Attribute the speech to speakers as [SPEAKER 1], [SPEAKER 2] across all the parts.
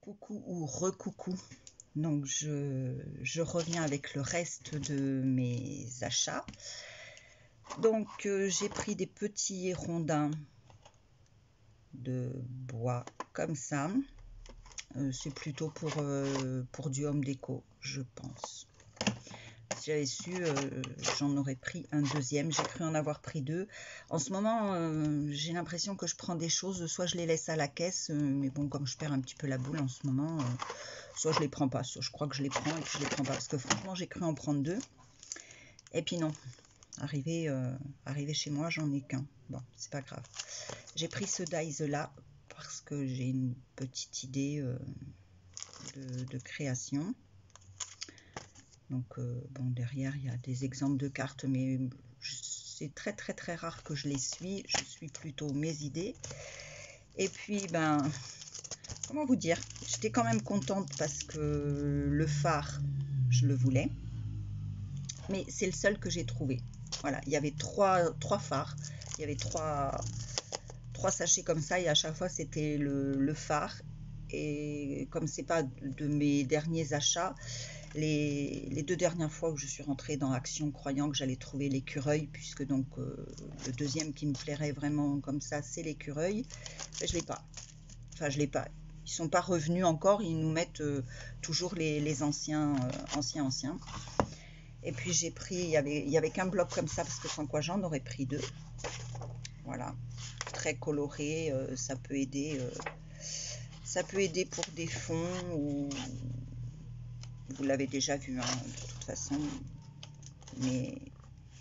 [SPEAKER 1] Coucou ou recoucou. Donc je reviens avec le reste de mes achats. Donc j'ai pris des petits rondins de bois comme ça. C'est plutôt pour du home déco, je pense. Si j'avais su, j'en aurais pris un deuxième. J'ai cru en avoir pris deux. En ce moment, j'ai l'impression que je prends des choses, soit je les laisse à la caisse, mais bon, comme je perds un petit peu la boule en ce moment, soit je les prends pas, soit je crois que je les prends et puis je les prends pas. Parce que franchement, j'ai cru en prendre deux. Et puis non, arrivé chez moi, j'en ai qu'un. Bon, c'est pas grave. J'ai pris ce dies là parce que j'ai une petite idée de création. Donc bon, derrière il y a des exemples de cartes, mais c'est très rare que je les suis. Je suis plutôt mes idées. Et puis ben, comment vous dire, j'étais quand même contente parce que le phare, je le voulais, mais c'est le seul que j'ai trouvé. Voilà, il y avait trois phares, il y avait trois sachets comme ça, et à chaque fois c'était le phare. Et comme c'est pas de mes derniers achats, les deux dernières fois où je suis rentrée dans Action croyant que j'allais trouver l'écureuil, puisque donc le deuxième qui me plairait vraiment comme ça, c'est l'écureuil, je l'ai pas. Enfin, je l'ai pas. Ils sont pas revenus encore, ils nous mettent toujours les anciens. Et puis j'ai pris, il y avait qu'un bloc comme ça, parce que sans quoi j'en aurais pris deux. Voilà, très coloré, ça peut aider pour des fonds, ou vous l'avez déjà vu hein, de toute façon, mais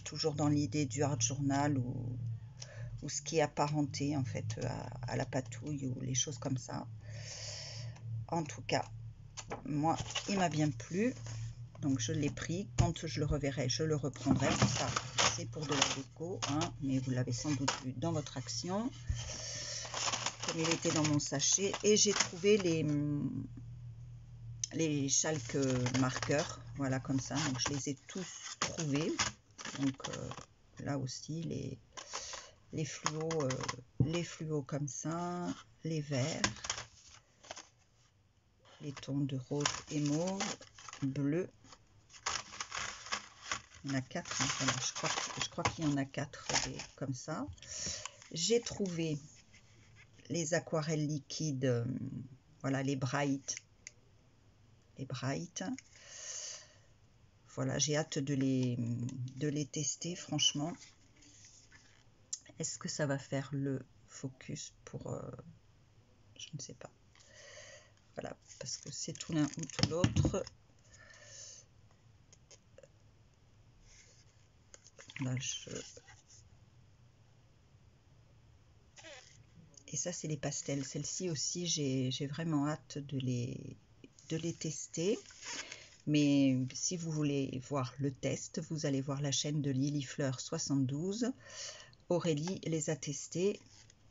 [SPEAKER 1] toujours dans l'idée du art journal ou ce qui est apparenté en fait à la patouille ou les choses comme ça. En tout cas, moi il m'a bien plu, donc je l'ai pris. Quand je le reverrai, je le reprendrai. Ça c'est pour de la déco hein, mais vous l'avez sans doute vu dans votre action comme il était dans mon sachet. Et j'ai trouvé les chalques marqueurs, voilà, comme ça. Donc je les ai tous trouvés. Donc là aussi les fluos comme ça, les verts, les tons de rose et mauve, bleu. Il y en a 4 hein, voilà, je crois qu'il y en a 4 comme ça. J'ai trouvé les aquarelles liquides, voilà, les bright. Voilà, j'ai hâte de les tester, franchement. Est-ce que ça va faire le focus pour... je ne sais pas. Voilà, parce que c'est tout l'un ou tout l'autre. Là, et ça, c'est les pastels. Celles-ci aussi, j'ai vraiment hâte de les tester. Mais si vous voulez voir le test, vous allez voir la chaîne de Lilifleur72. Aurélie les a testés.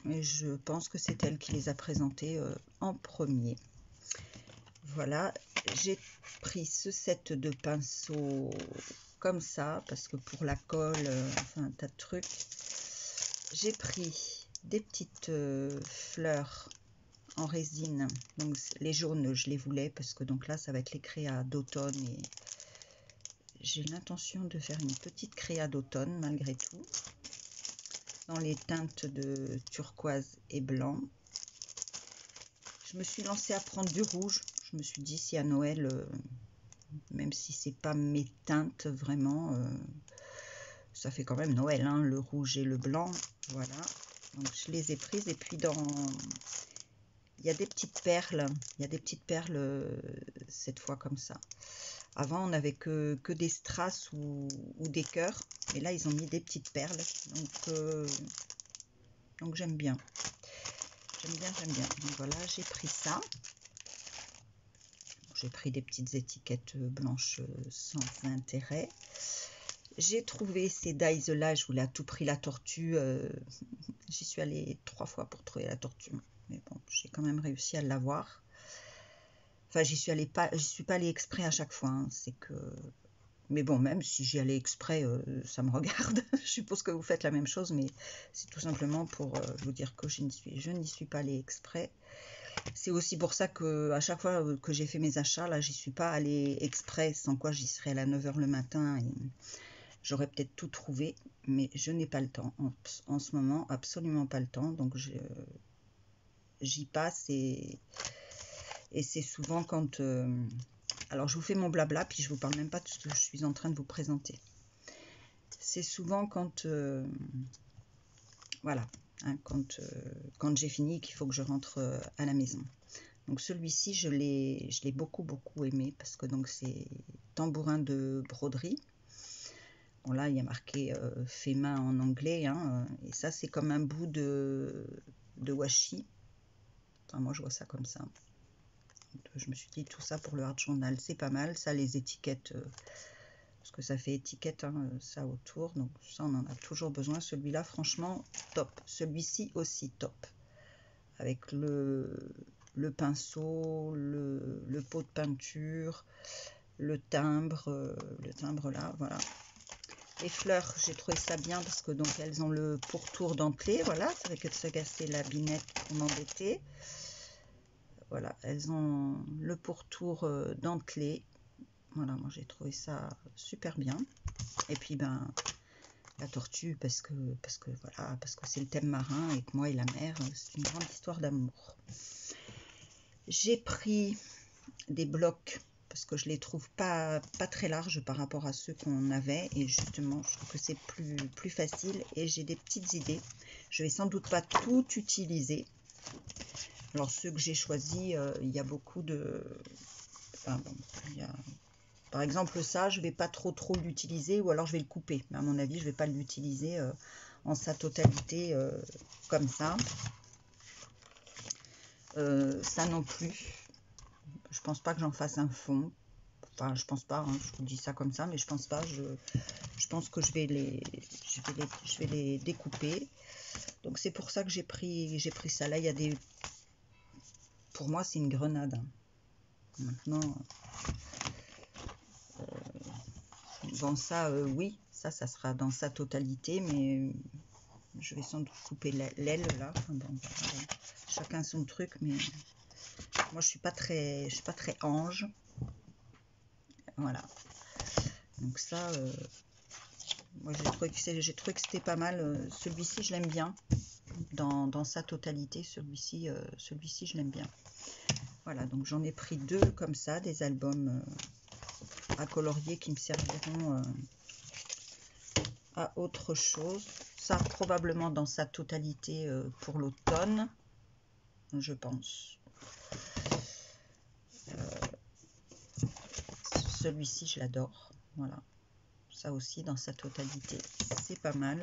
[SPEAKER 1] Et je pense que c'est elle qui les a présentés en premier. Voilà, j'ai pris ce set de pinceaux comme ça, parce que pour la colle, enfin un tas de trucs. J'ai pris des petites fleurs en résine, donc les jaunes je les voulais parce que donc là ça va être les créas d'automne et j'ai l'intention de faire une petite créa d'automne malgré tout dans les teintes de turquoise et blanc. Je me suis lancée à prendre du rouge. Je me suis dit si à Noël, même si c'est pas mes teintes vraiment, ça fait quand même Noël hein, le rouge et le blanc. Voilà, donc je les ai prises. Et puis il y a des petites perles, cette fois comme ça. Avant on n'avait que des strass ou des cœurs, et là ils ont mis des petites perles, donc j'aime bien. Donc voilà, j'ai pris ça. J'ai pris des petites étiquettes blanches sans intérêt. J'ai trouvé ces dies là, je voulais à tout prix la tortue. J'y suis allée 3 fois pour trouver la tortue, mais bon, j'ai quand même réussi à l'avoir. Enfin, j'y suis pas allée exprès à chaque fois, hein, c'est que... Mais bon, même si j'y allais exprès, ça me regarde. Je suppose que vous faites la même chose, mais c'est tout simplement pour vous dire que je n'y suis pas allée exprès. C'est aussi pour ça que à chaque fois que j'ai fait mes achats, là, j'y suis pas allée exprès, sans quoi j'y serais à 9 h le matin et j'aurais peut-être tout trouvé, mais je n'ai pas le temps. En ce moment, absolument pas le temps, donc j'y passe et c'est souvent quand... alors, je vous fais mon blabla, puis je vous parle même pas de ce que je suis en train de vous présenter. C'est souvent quand... voilà, hein, quand j'ai fini qu'il faut que je rentre à la maison. Donc celui-ci, je l'ai beaucoup aimé parce que donc c'est tambourin de broderie. Bon là, il y a marqué fait main en anglais, hein, et ça c'est comme un bout de washi. Enfin, moi je vois ça comme ça. Donc, je me suis dit tout ça pour le Art Journal, c'est pas mal. Ça, les étiquettes, parce que ça fait étiquette, hein, ça autour. Donc ça, on en a toujours besoin. Celui-là, franchement, top. Celui-ci aussi top. Avec le pinceau, le pot de peinture, le timbre là, voilà. Les fleurs, j'ai trouvé ça bien parce que donc elles ont le pourtour dentelé, voilà, ça fait que de se casser la binette pour m'embêter. Voilà, elles ont le pourtour dentelé. Voilà, moi j'ai trouvé ça super bien. Et puis ben la tortue parce que voilà, parce que c'est le thème marin et que moi et la mer, c'est une grande histoire d'amour. J'ai pris des blocs parce que je les trouve pas très larges par rapport à ceux qu'on avait et justement je trouve que c'est plus facile et j'ai des petites idées. Je vais sans doute pas tout utiliser. Alors ceux que j'ai choisis, il y a beaucoup de... Enfin, bon, par exemple ça, je vais pas trop l'utiliser ou alors je vais le couper. Mais à mon avis, je vais pas l'utiliser en sa totalité comme ça. Ça non plus. Je pense pas que j'en fasse un fond. Enfin, je pense pas, hein, je vous dis ça comme ça, mais je pense pas. Je pense que je vais les découper. Donc c'est pour ça que j'ai pris ça. Là, il y a des... Pour moi, c'est une grenade. Hein. Maintenant, bon ça, oui, ça sera dans sa totalité, mais je vais sans doute couper l'aile là. Enfin, bon, chacun son truc, mais moi je suis pas très ange. Voilà. Donc ça, moi j'ai trouvé que c'était pas mal. Celui-ci je l'aime bien dans sa totalité. Celui-ci je l'aime bien. Voilà, donc j'en ai pris deux comme ça, des albums à colorier qui me serviront à autre chose. Ça probablement dans sa totalité pour l'automne, je pense. Celui-ci je l'adore, voilà. Ça aussi dans sa totalité, c'est pas mal.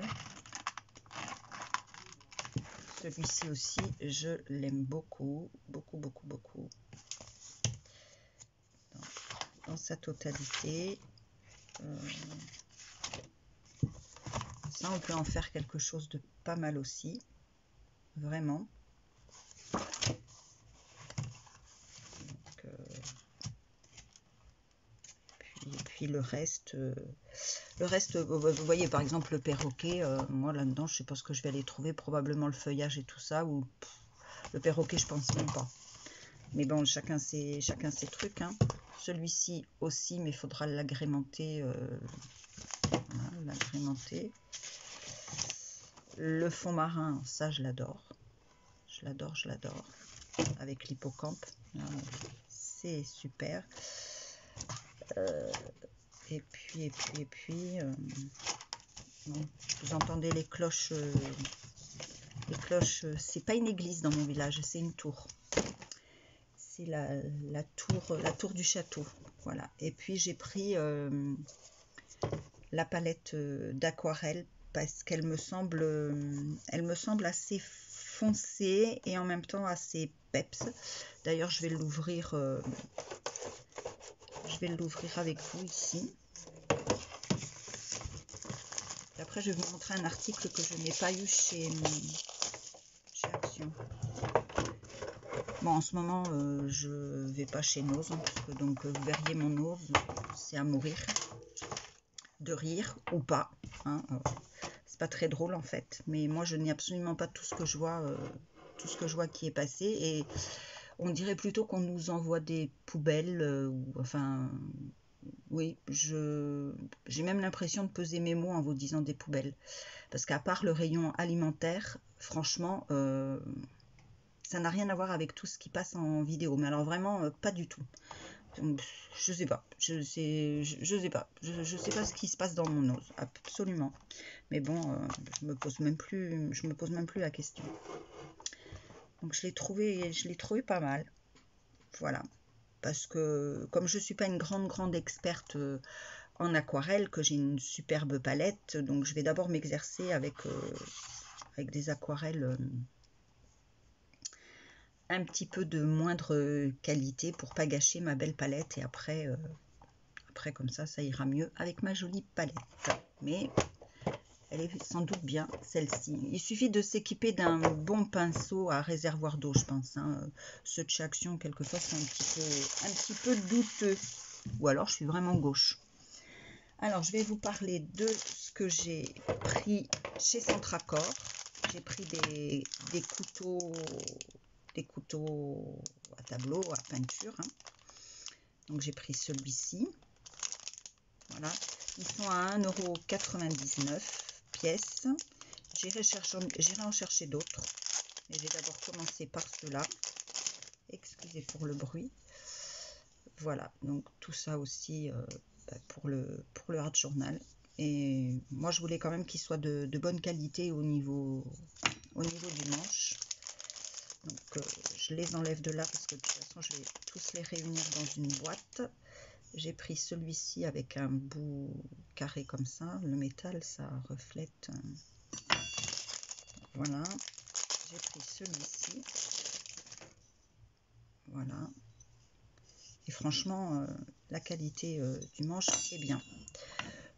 [SPEAKER 1] Celui-ci aussi, je l'aime beaucoup. Dans sa totalité. Ça, on peut en faire quelque chose de pas mal aussi. Vraiment. Donc, puis le reste... vous voyez par exemple le perroquet, moi là-dedans je sais pas ce que je vais aller trouver, probablement le feuillage et tout ça, ou le perroquet je pense même pas. Mais bon, chacun ses trucs. Hein. Celui-ci aussi, mais il faudra l'agrémenter. Voilà, l'agrémenter. Le fond marin, ça je l'adore. Je l'adore. Avec l'hippocampe, c'est super. Et puis, vous entendez les cloches. Les cloches, c'est pas une église dans mon village, c'est une tour. C'est la tour du château. Voilà. Et puis j'ai pris la palette d'aquarelle parce qu'elle me semble, assez foncée et en même temps assez peps. D'ailleurs, je vais l'ouvrir. Avec vous ici. Et après, je vais vous montrer un article que je n'ai pas eu chez Action. Bon, en ce moment, je vais pas chez Nose, hein, parce que donc vous verriez mon Nose, c'est à mourir de rire ou pas. Hein, c'est pas très drôle en fait, mais moi je n'ai absolument pas tout ce que je vois qui est passé. Et On dirait plutôt qu'on nous envoie des poubelles, ou enfin, oui, j'ai même l'impression de peser mes mots en vous disant des poubelles. Parce qu'à part le rayon alimentaire, franchement, ça n'a rien à voir avec tout ce qui passe en vidéo. Mais alors vraiment, pas du tout. Je sais pas, je sais pas, je sais pas ce qui se passe dans mon nose, absolument. Mais bon, je me pose même plus la question. Donc je l'ai trouvé pas mal, voilà. Parce que comme je suis pas une grande experte en aquarelle, que j'ai une superbe palette, donc je vais d'abord m'exercer avec des aquarelles un petit peu de moindre qualité pour pas gâcher ma belle palette, et après comme ça ira mieux avec ma jolie palette. Mais elle est sans doute bien, celle-ci. Il suffit de s'équiper d'un bon pinceau à réservoir d'eau, je pense. Hein. Ceux de chez Action, quelquefois, c'est un petit peu douteux. Ou alors, je suis vraiment gauche. Alors, je vais vous parler de ce que j'ai pris chez Centracor. J'ai pris des couteaux à tableau, à peinture. Hein. Donc, j'ai pris celui-ci. Voilà. Ils sont à 1,99 € pièce. J'irai en chercher d'autres. Mais j'ai d'abord commencé par ceux-là. Excusez pour le bruit. Voilà, donc tout ça aussi pour le Art Journal. Et moi, je voulais quand même qu'il soit de bonne qualité au niveau du manche. Donc, je les enlève de là parce que de toute façon, je vais tous les réunir dans une boîte. J'ai pris celui-ci avec un bout carré comme ça. Le métal, ça reflète. Voilà. J'ai pris celui-ci. Voilà. Et franchement, la qualité du manche est bien.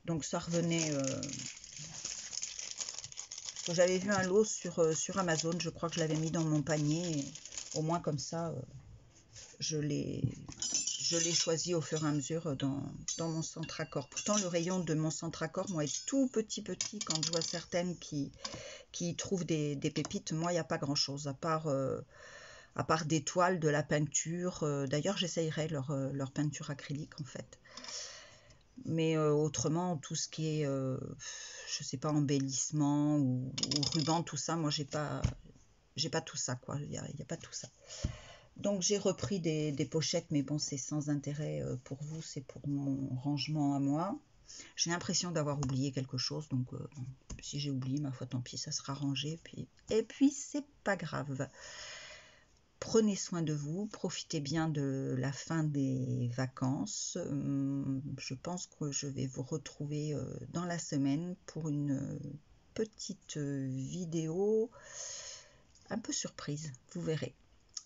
[SPEAKER 1] Donc ça revenait... j'avais vu un lot sur Amazon. Je crois que je l'avais mis dans mon panier. Et au moins comme ça, je l'ai choisi au fur et à mesure dans mon Centracor. Pourtant, le rayon de mon Centracor, moi, est tout petit. Quand je vois certaines qui trouvent des pépites, moi, il n'y a pas grand-chose, à part des toiles, de la peinture. D'ailleurs, j'essayerai leur peinture acrylique, en fait. Mais autrement, tout ce qui est, je sais pas, embellissement ou ruban, tout ça, moi, j'ai pas tout ça, quoi. Il y a pas tout ça. Donc j'ai repris des pochettes, mais bon, c'est sans intérêt pour vous, c'est pour mon rangement à moi. J'ai l'impression d'avoir oublié quelque chose, donc si j'ai oublié, ma foi, tant pis, ça sera rangé. Et puis c'est pas grave. Prenez soin de vous, profitez bien de la fin des vacances. Je pense que je vais vous retrouver dans la semaine pour une petite vidéo un peu surprise, vous verrez.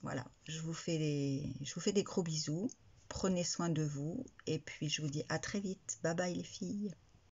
[SPEAKER 1] Voilà, je vous fais des gros bisous, prenez soin de vous et puis je vous dis à très vite. Bye bye les filles.